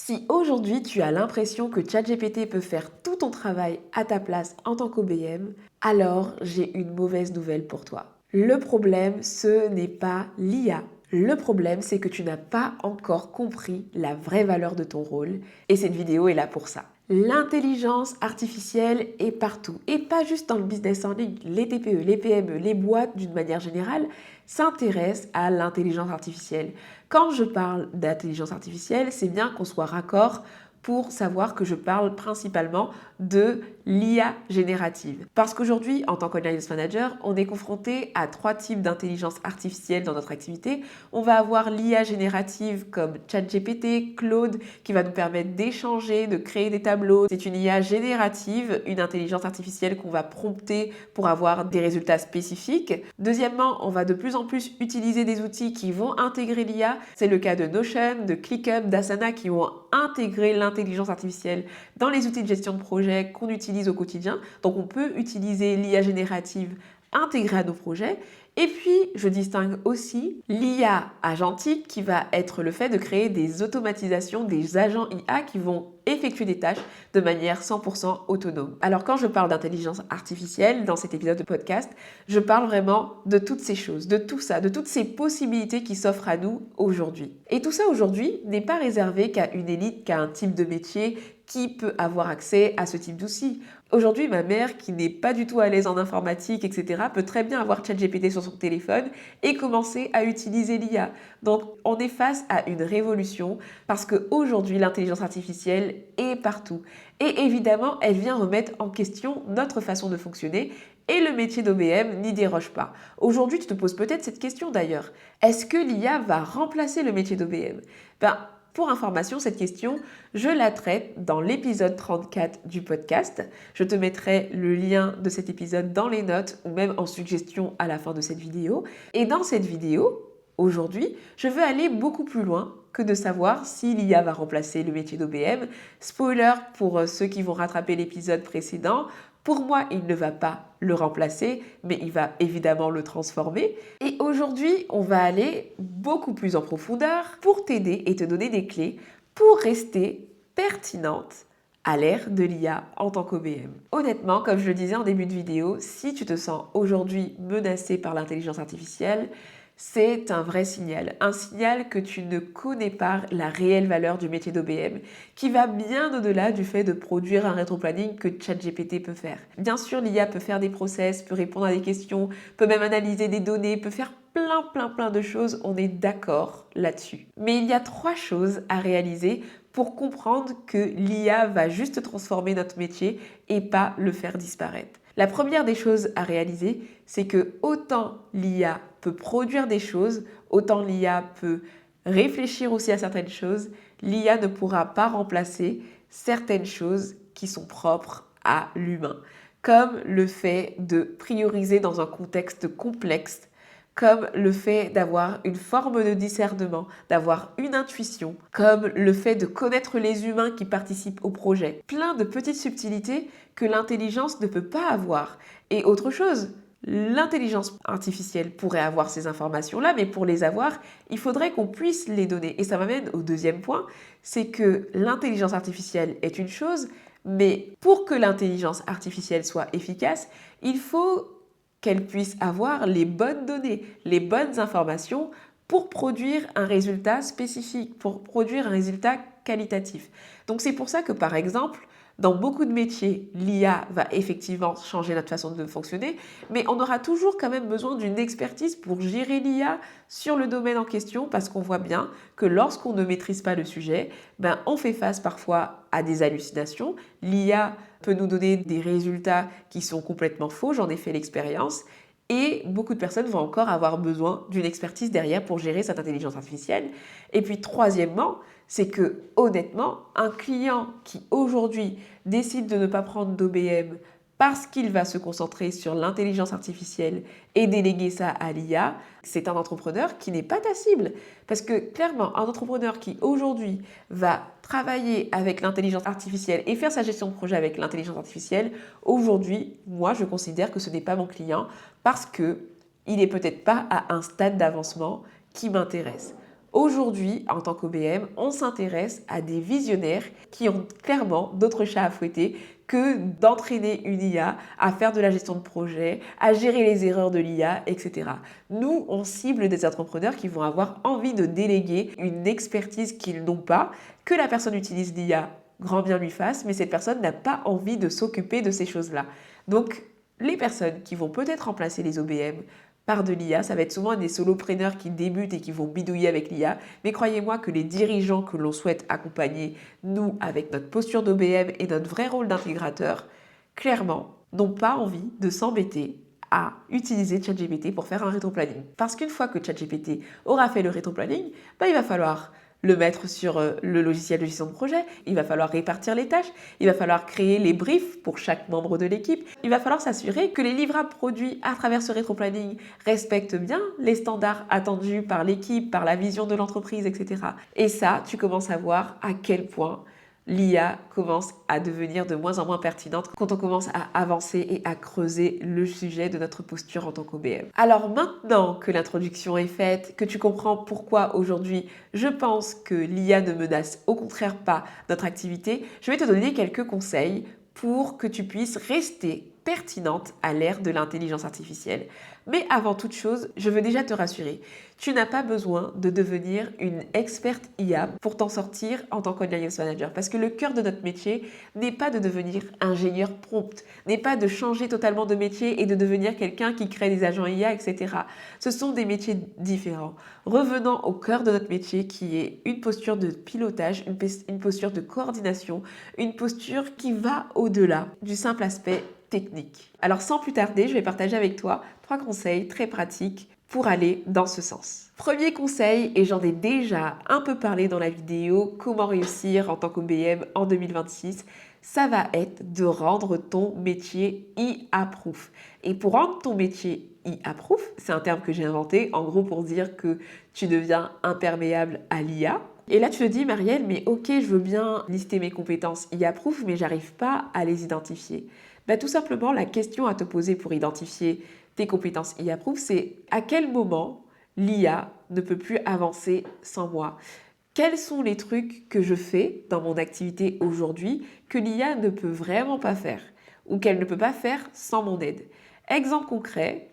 Si aujourd'hui tu as l'impression que ChatGPT peut faire tout ton travail à ta place en tant qu'OBM, alors j'ai une mauvaise nouvelle pour toi. Le problème, ce n'est pas l'IA. Le problème, c'est que tu n'as pas encore compris la vraie valeur de ton rôle et cette vidéo est là pour ça. L'intelligence artificielle est partout et pas juste dans le business en ligne. Les TPE, les PME, les boîtes d'une manière générale s'intéressent à l'intelligence artificielle. Quand je parle d'intelligence artificielle, c'est bien qu'on soit raccord pour savoir que je parle principalement de l'IA générative. Parce qu'aujourd'hui, en tant qu'Audience Manager, on est confronté à 3 types d'intelligence artificielle dans notre activité. On va avoir l'IA générative comme ChatGPT, Claude, qui va nous permettre d'échanger, de créer des tableaux. C'est une IA générative, une intelligence artificielle qu'on va prompter pour avoir des résultats spécifiques. Deuxièmement, on va de plus en plus utiliser des outils qui vont intégrer l'IA. C'est le cas de Notion, de ClickUp, d'Asana qui vont intégrer l'intelligence artificielle dans les outils de gestion de projet qu'on utilise au quotidien. Donc on peut utiliser l'IA générative intégrée à nos projets. Et puis, je distingue aussi l'IA agentique qui va être le fait de créer des automatisations, des agents IA qui vont effectuer des tâches de manière 100% autonome. Alors quand je parle d'intelligence artificielle dans cet épisode de podcast, je parle vraiment de toutes ces choses, de tout ça, de toutes ces possibilités qui s'offrent à nous aujourd'hui. Et tout ça aujourd'hui n'est pas réservé qu'à une élite, qu'à un type de métier qui peut avoir accès à ce type d'outils. Aujourd'hui, ma mère, qui n'est pas du tout à l'aise en informatique, etc., peut très bien avoir ChatGPT sur son téléphone et commencer à utiliser l'IA. Donc, on est face à une révolution parce qu'aujourd'hui, l'intelligence artificielle est partout. Et évidemment, elle vient remettre en question notre façon de fonctionner et le métier d'OBM n'y déroge pas. Aujourd'hui, tu te poses peut-être cette question d'ailleurs. Est-ce que l'IA va remplacer le métier d'OBM ? Pour information, cette question, je la traite dans l'épisode 34 du podcast. Je te mettrai le lien de cet épisode dans les notes ou même en suggestion à la fin de cette vidéo. Et dans cette vidéo, aujourd'hui, je veux aller beaucoup plus loin que de savoir si l'IA va remplacer le métier d'OBM. Spoiler pour ceux qui vont rattraper l'épisode précédent, pour moi, il ne va pas le remplacer, mais il va évidemment le transformer. Et aujourd'hui, on va aller beaucoup plus en profondeur pour t'aider et te donner des clés pour rester pertinente à l'ère de l'IA en tant qu'OBM. Honnêtement, comme je le disais en début de vidéo, si tu te sens aujourd'hui menacé par l'intelligence artificielle, c'est un vrai signal. Un signal que tu ne connais pas la réelle valeur du métier d'OBM qui va bien au-delà du fait de produire un rétroplanning que ChatGPT peut faire. Bien sûr, l'IA peut faire des process, peut répondre à des questions, peut même analyser des données, peut faire plein de choses, on est d'accord là-dessus. Mais il y a 3 choses à réaliser pour comprendre que l'IA va juste transformer notre métier et pas le faire disparaître. La première des choses à réaliser, c'est que autant l'IA peut produire des choses, autant l'IA peut réfléchir aussi à certaines choses, l'IA ne pourra pas remplacer certaines choses qui sont propres à l'humain, comme le fait de prioriser dans un contexte complexe, comme le fait d'avoir une forme de discernement, d'avoir une intuition, comme le fait de connaître les humains qui participent au projet. Plein de petites subtilités que l'intelligence ne peut pas avoir. Et autre chose, l'intelligence artificielle pourrait avoir ces informations-là, mais pour les avoir, il faudrait qu'on puisse les donner. Et ça m'amène au deuxième point, c'est que l'intelligence artificielle est une chose, mais pour que l'intelligence artificielle soit efficace, il faut qu'elle puisse avoir les bonnes données, les bonnes informations pour produire un résultat spécifique, pour produire un résultat qualitatif. Donc c'est pour ça que par exemple, dans beaucoup de métiers, l'IA va effectivement changer notre façon de fonctionner, mais on aura toujours quand même besoin d'une expertise pour gérer l'IA sur le domaine en question parce qu'on voit bien que lorsqu'on ne maîtrise pas le sujet, on fait face parfois à des hallucinations. L'IA peut nous donner des résultats qui sont complètement faux, j'en ai fait l'expérience. Et beaucoup de personnes vont encore avoir besoin d'une expertise derrière pour gérer cette intelligence artificielle. Et puis troisièmement, c'est que honnêtement, un client qui aujourd'hui décide de ne pas prendre d'OBM parce qu'il va se concentrer sur l'intelligence artificielle et déléguer ça à l'IA, c'est un entrepreneur qui n'est pas ta cible. Parce que clairement, un entrepreneur qui aujourd'hui va travailler avec l'intelligence artificielle et faire sa gestion de projet avec l'intelligence artificielle, aujourd'hui, moi, je considère que ce n'est pas mon client parce qu'il n'est peut-être pas à un stade d'avancement qui m'intéresse. Aujourd'hui, en tant qu'OBM, on s'intéresse à des visionnaires qui ont clairement d'autres chats à fouetter que d'entraîner une IA à faire de la gestion de projet, à gérer les erreurs de l'IA, etc. Nous, on cible des entrepreneurs qui vont avoir envie de déléguer une expertise qu'ils n'ont pas, que la personne utilise l'IA, grand bien lui fasse, mais cette personne n'a pas envie de s'occuper de ces choses-là. Donc, les personnes qui vont peut-être remplacer les OBM par de l'IA, ça va être souvent des solopreneurs qui débutent et qui vont bidouiller avec l'IA. Mais croyez-moi que les dirigeants que l'on souhaite accompagner, nous, avec notre posture d'OBM et notre vrai rôle d'intégrateur, clairement, n'ont pas envie de s'embêter à utiliser ChatGPT pour faire un rétroplanning. Parce qu'une fois que ChatGPT aura fait le rétroplanning, il va falloir le mettre sur le logiciel de gestion de projet, il va falloir répartir les tâches, il va falloir créer les briefs pour chaque membre de l'équipe, il va falloir s'assurer que les livrables produits à travers ce rétroplanning respectent bien les standards attendus par l'équipe, par la vision de l'entreprise, etc. Et ça, tu commences à voir à quel point l'IA commence à devenir de moins en moins pertinente quand on commence à avancer et à creuser le sujet de notre posture en tant qu'OBM. Alors maintenant que l'introduction est faite, que tu comprends pourquoi aujourd'hui je pense que l'IA ne menace au contraire pas notre activité, je vais te donner quelques conseils pour que tu puisses rester pertinente à l'ère de l'intelligence artificielle. Mais avant toute chose, je veux déjà te rassurer, tu n'as pas besoin de devenir une experte IA pour t'en sortir en tant qu'audience manager. Parce que le cœur de notre métier n'est pas de devenir ingénieur prompt, n'est pas de changer totalement de métier et de devenir quelqu'un qui crée des agents IA, etc. Ce sont des métiers différents. Revenons au cœur de notre métier qui est une posture de pilotage, une posture de coordination, une posture qui va au-delà du simple aspect technique. Alors sans plus tarder, je vais partager avec toi 3 conseils très pratiques pour aller dans ce sens. Premier conseil, et j'en ai déjà un peu parlé dans la vidéo comment réussir en tant qu'OBM en 2026, ça va être de rendre ton métier IA-proof. Et pour rendre ton métier IA-proof, c'est un terme que j'ai inventé, en gros pour dire que tu deviens imperméable à l'IA. Et là, tu te dis, Marielle, mais ok, je veux bien lister mes compétences IA-proof, mais j'arrive pas à les identifier. Tout simplement, la question à te poser pour identifier tes compétences IA-proof, c'est à quel moment l'IA ne peut plus avancer sans moi? Quels sont les trucs que je fais dans mon activité aujourd'hui que l'IA ne peut vraiment pas faire ou qu'elle ne peut pas faire sans mon aide? Exemple concret,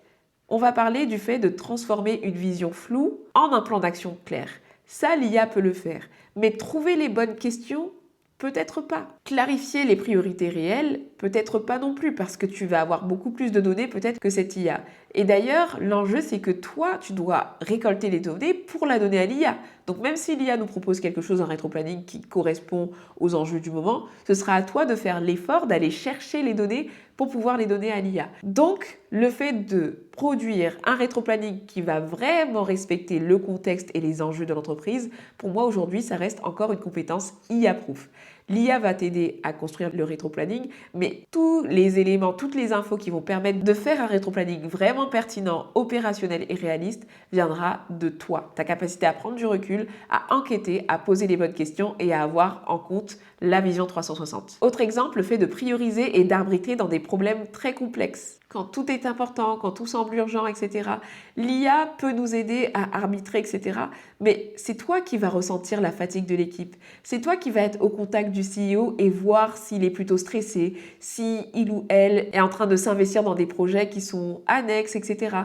on va parler du fait de transformer une vision floue en un plan d'action clair. Ça, l'IA peut le faire. Mais trouver les bonnes questions, peut-être pas. Clarifier les priorités réelles, peut-être pas non plus, parce que tu vas avoir beaucoup plus de données peut-être que cette IA. Et d'ailleurs, l'enjeu, c'est que toi, tu dois récolter les données pour la donner à l'IA. Donc même si l'IA nous propose quelque chose en rétroplanning qui correspond aux enjeux du moment, ce sera à toi de faire l'effort d'aller chercher les données pour pouvoir les donner à l'IA. Donc, le fait de produire un rétroplanning qui va vraiment respecter le contexte et les enjeux de l'entreprise, pour moi aujourd'hui, ça reste encore une compétence IA-proof. L'IA va t'aider à construire le rétroplanning, mais tous les éléments, toutes les infos qui vont permettre de faire un rétroplanning vraiment pertinent, opérationnel et réaliste viendra de toi. Ta capacité à prendre du recul, à enquêter, à poser les bonnes questions et à avoir en compte la vision 360. Autre exemple, le fait de prioriser et d'arbitrer dans des problèmes très complexes. Quand tout est important, quand tout semble urgent, etc. L'IA peut nous aider à arbitrer, etc. Mais c'est toi qui vas ressentir la fatigue de l'équipe. C'est toi qui vas être au contact du CEO et voir s'il est plutôt stressé, si il ou elle est en train de s'investir dans des projets qui sont annexes, etc.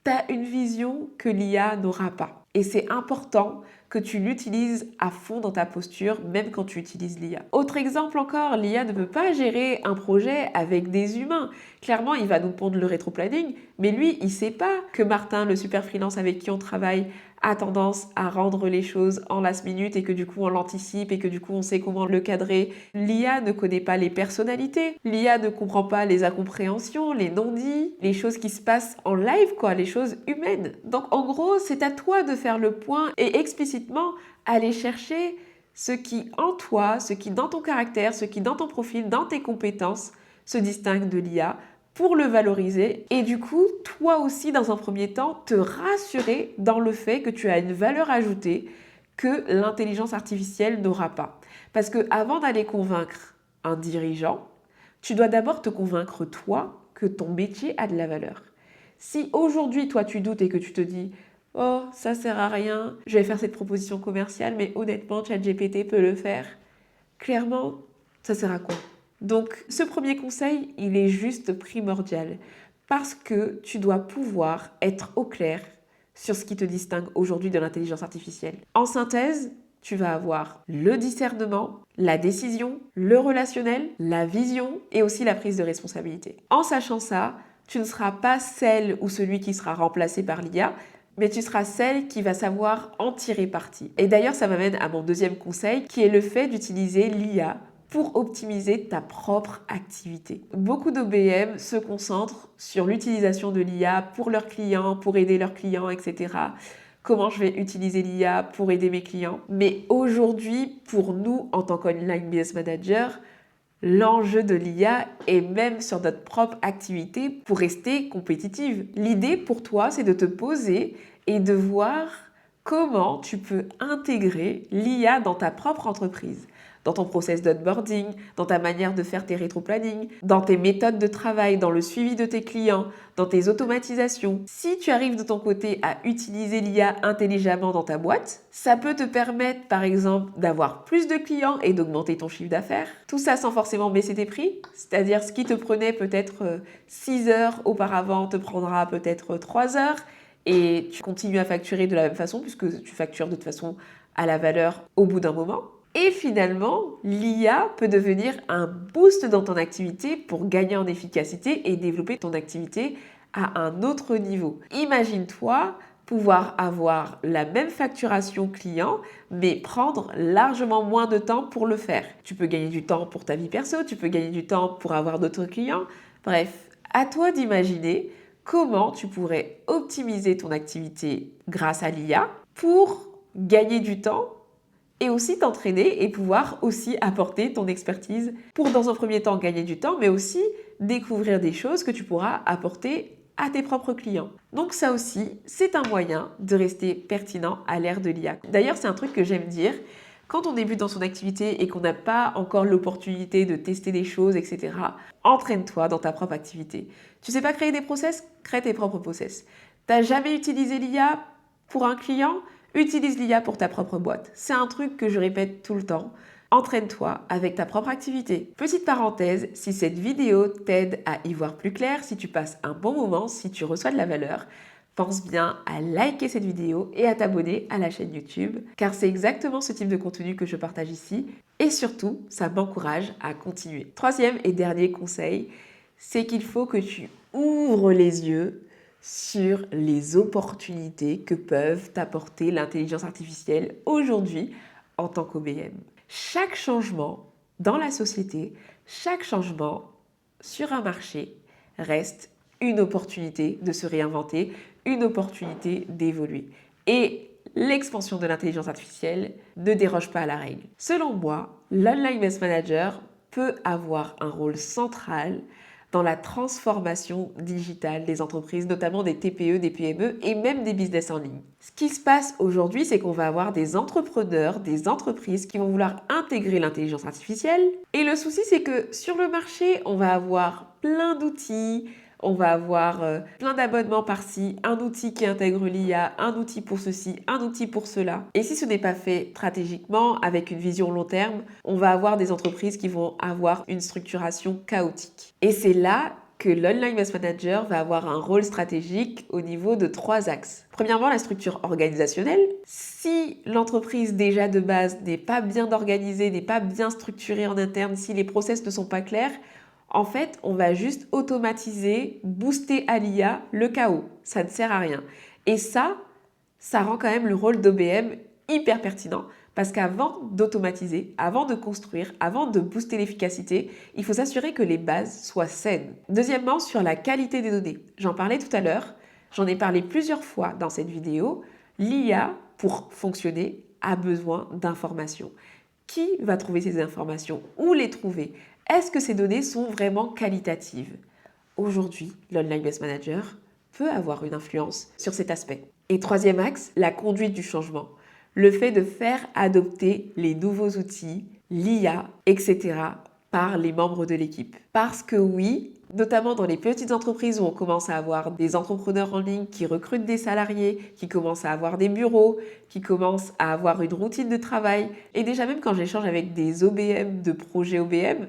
Tu as une vision que l'IA n'aura pas. Et c'est important que tu l'utilises à fond dans ta posture, même quand tu utilises l'IA. Autre exemple encore, l'IA ne peut pas gérer un projet avec des humains. Clairement, il va nous pondre le rétroplanning, mais lui, il ne sait pas que Martin, le super freelance avec qui on travaille, a tendance à rendre les choses en last minute et que du coup on l'anticipe et que du coup on sait comment le cadrer. L'IA ne connaît pas les personnalités, l'IA ne comprend pas les incompréhensions, les non-dits, les choses qui se passent en live, les choses humaines. Donc en gros, c'est à toi de faire le point et explicitement aller chercher ce qui en toi, ce qui dans ton caractère, ce qui dans ton profil, dans tes compétences se distingue de l'IA pour le valoriser et du coup, toi aussi, dans un premier temps, te rassurer dans le fait que tu as une valeur ajoutée que l'intelligence artificielle n'aura pas. Parce que avant d'aller convaincre un dirigeant, tu dois d'abord te convaincre toi que ton métier a de la valeur. Si aujourd'hui, toi, tu doutes et que tu te dis oh, ça sert à rien, je vais faire cette proposition commerciale, mais honnêtement, ChatGPT peut le faire. Clairement, ça sert à quoi? Donc, ce premier conseil, il est juste primordial parce que tu dois pouvoir être au clair sur ce qui te distingue aujourd'hui de l'intelligence artificielle. En synthèse, tu vas avoir le discernement, la décision, le relationnel, la vision et aussi la prise de responsabilité. En sachant ça, tu ne seras pas celle ou celui qui sera remplacé par l'IA, mais tu seras celle qui va savoir en tirer parti. Et d'ailleurs, ça m'amène à mon deuxième conseil, qui est le fait d'utiliser l'IA pour optimiser ta propre activité. Beaucoup d'OBM se concentrent sur l'utilisation de l'IA pour leurs clients, pour aider leurs clients, etc. Comment je vais utiliser l'IA pour aider mes clients. Mais aujourd'hui, pour nous, en tant qu'online business manager, l'enjeu de l'IA est même sur notre propre activité pour rester compétitive. L'idée pour toi, c'est de te poser et de voir comment tu peux intégrer l'IA dans ta propre entreprise, dans ton process d'onboarding, dans ta manière de faire tes rétro-planning, dans tes méthodes de travail, dans le suivi de tes clients, dans tes automatisations. Si tu arrives de ton côté à utiliser l'IA intelligemment dans ta boîte, ça peut te permettre par exemple d'avoir plus de clients et d'augmenter ton chiffre d'affaires. Tout ça sans forcément baisser tes prix, c'est-à-dire ce qui te prenait peut-être 6 heures auparavant te prendra peut-être 3 heures et tu continues à facturer de la même façon puisque tu factures de toute façon à la valeur au bout d'un moment. Et finalement, l'IA peut devenir un boost dans ton activité pour gagner en efficacité et développer ton activité à un autre niveau. Imagine-toi pouvoir avoir la même facturation client, mais prendre largement moins de temps pour le faire. Tu peux gagner du temps pour ta vie perso, tu peux gagner du temps pour avoir d'autres clients. Bref, à toi d'imaginer comment tu pourrais optimiser ton activité grâce à l'IA pour gagner du temps et aussi t'entraîner et pouvoir aussi apporter ton expertise pour dans un premier temps gagner du temps, mais aussi découvrir des choses que tu pourras apporter à tes propres clients. Donc ça aussi, c'est un moyen de rester pertinent à l'ère de l'IA. D'ailleurs, c'est un truc que j'aime dire. Quand on débute dans son activité et qu'on n'a pas encore l'opportunité de tester des choses, etc., entraîne-toi dans ta propre activité. Tu sais pas créer des process? Crée tes propres process. T'as jamais utilisé l'IA pour un client? Utilise l'IA pour ta propre boîte. C'est un truc que je répète tout le temps. Entraîne-toi avec ta propre activité. Petite parenthèse, si cette vidéo t'aide à y voir plus clair, si tu passes un bon moment, si tu reçois de la valeur, pense bien à liker cette vidéo et à t'abonner à la chaîne YouTube, car c'est exactement ce type de contenu que je partage ici et surtout, ça m'encourage à continuer. Troisième et dernier conseil, c'est qu'il faut que tu ouvres les yeux sur les opportunités que peuvent t'apporter l'intelligence artificielle aujourd'hui en tant qu'OBM. Chaque changement dans la société, chaque changement sur un marché reste une opportunité de se réinventer, une opportunité d'évoluer. Et l'expansion de l'intelligence artificielle ne déroge pas à la règle. Selon moi, l'Online Business Manager peut avoir un rôle central dans la transformation digitale des entreprises, notamment des TPE, des PME et même des business en ligne. Ce qui se passe aujourd'hui, c'est qu'on va avoir des entrepreneurs, des entreprises qui vont vouloir intégrer l'intelligence artificielle. Et le souci, c'est que sur le marché, on va avoir plein d'outils, on va avoir plein d'abonnements par-ci, un outil qui intègre l'IA, un outil pour ceci, un outil pour cela. Et si ce n'est pas fait stratégiquement, avec une vision long terme, on va avoir des entreprises qui vont avoir une structuration chaotique. Et c'est là que l'Online Business Manager va avoir un rôle stratégique au niveau de 3 axes. Premièrement, la structure organisationnelle. Si l'entreprise déjà de base n'est pas bien organisée, n'est pas bien structurée en interne, si les process ne sont pas clairs, en fait, on va juste automatiser, booster à l'IA le chaos. Ça ne sert à rien. Et ça rend quand même le rôle d'OBM hyper pertinent parce qu'avant d'automatiser, avant de construire, avant de booster l'efficacité, il faut s'assurer que les bases soient saines. Deuxièmement, sur la qualité des données. J'en parlais tout à l'heure, j'en ai parlé plusieurs fois dans cette vidéo. L'IA, pour fonctionner, a besoin d'informations. Qui va trouver ces informations? Où les trouver? Est-ce que ces données sont vraiment qualitatives? Aujourd'hui, l'Online Business Manager peut avoir une influence sur cet aspect. Et troisième axe, la conduite du changement. Le fait de faire adopter les nouveaux outils, l'IA, etc. par les membres de l'équipe. Parce que oui, notamment dans les petites entreprises où on commence à avoir des entrepreneurs en ligne qui recrutent des salariés, qui commencent à avoir des bureaux, qui commencent à avoir une routine de travail. Et déjà même quand j'échange avec des OBM de projets OBM,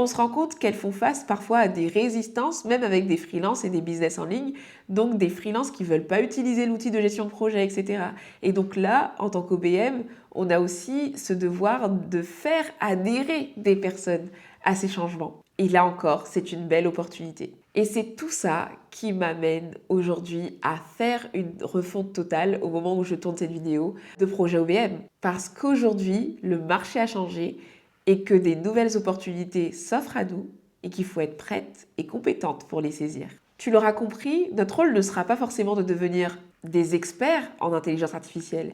on se rend compte qu'elles font face parfois à des résistances, même avec des freelances et des business en ligne, donc des freelances qui ne veulent pas utiliser l'outil de gestion de projet, etc. Et donc là, en tant qu'OBM, on a aussi ce devoir de faire adhérer des personnes à ces changements. Et là encore, c'est une belle opportunité. Et c'est tout ça qui m'amène aujourd'hui à faire une refonte totale au moment où je tourne cette vidéo de projet OBM. Parce qu'aujourd'hui, le marché a changé et que des nouvelles opportunités s'offrent à nous et qu'il faut être prête et compétente pour les saisir. Tu l'auras compris, notre rôle ne sera pas forcément de devenir des experts en intelligence artificielle,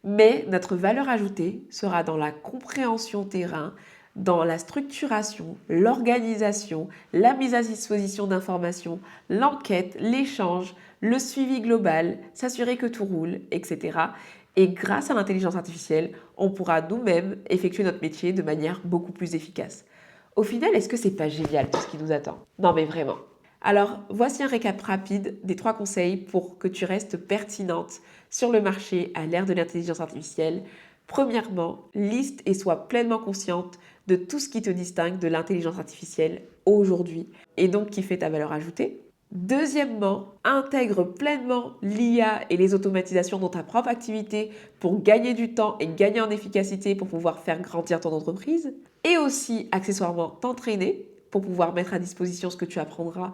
mais notre valeur ajoutée sera dans la compréhension terrain, dans la structuration, l'organisation, la mise à disposition d'informations, l'enquête, l'échange, le suivi global, s'assurer que tout roule, etc. Et grâce à l'intelligence artificielle, on pourra nous-mêmes effectuer notre métier de manière beaucoup plus efficace. Au final, est-ce que c'est pas génial tout ce qui nous attend? Non mais vraiment. Alors, voici un récap rapide des 3 conseils pour que tu restes pertinente sur le marché à l'ère de l'intelligence artificielle. Premièrement, liste et sois pleinement consciente de tout ce qui te distingue de l'intelligence artificielle aujourd'hui et donc qui fait ta valeur ajoutée. Deuxièmement, intègre pleinement l'IA et les automatisations dans ta propre activité pour gagner du temps et gagner en efficacité pour pouvoir faire grandir ton entreprise. Et aussi, accessoirement, t'entraîner pour pouvoir mettre à disposition ce que tu apprendras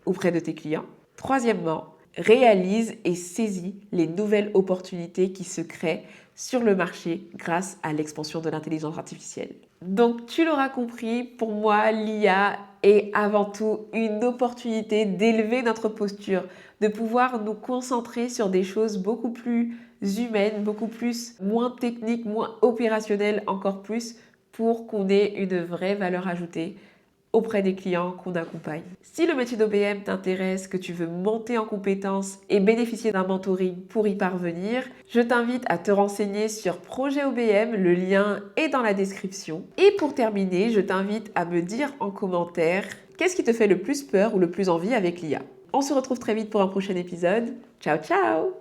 auprès de tes clients. Troisièmement, réalise et saisis les nouvelles opportunités qui se créent sur le marché grâce à l'expansion de l'intelligence artificielle. Donc tu l'auras compris, pour moi l'IA est avant tout une opportunité d'élever notre posture, de pouvoir nous concentrer sur des choses beaucoup plus humaines, beaucoup plus moins techniques, moins opérationnelles encore plus pour qu'on ait une vraie valeur ajoutée auprès des clients qu'on accompagne. Si le métier d'OBM t'intéresse, que tu veux monter en compétences et bénéficier d'un mentoring pour y parvenir, je t'invite à te renseigner sur Projet OBM, le lien est dans la description. Et pour terminer, je t'invite à me dire en commentaire qu'est-ce qui te fait le plus peur ou le plus envie avec l'IA. On se retrouve très vite pour un prochain épisode. Ciao ciao!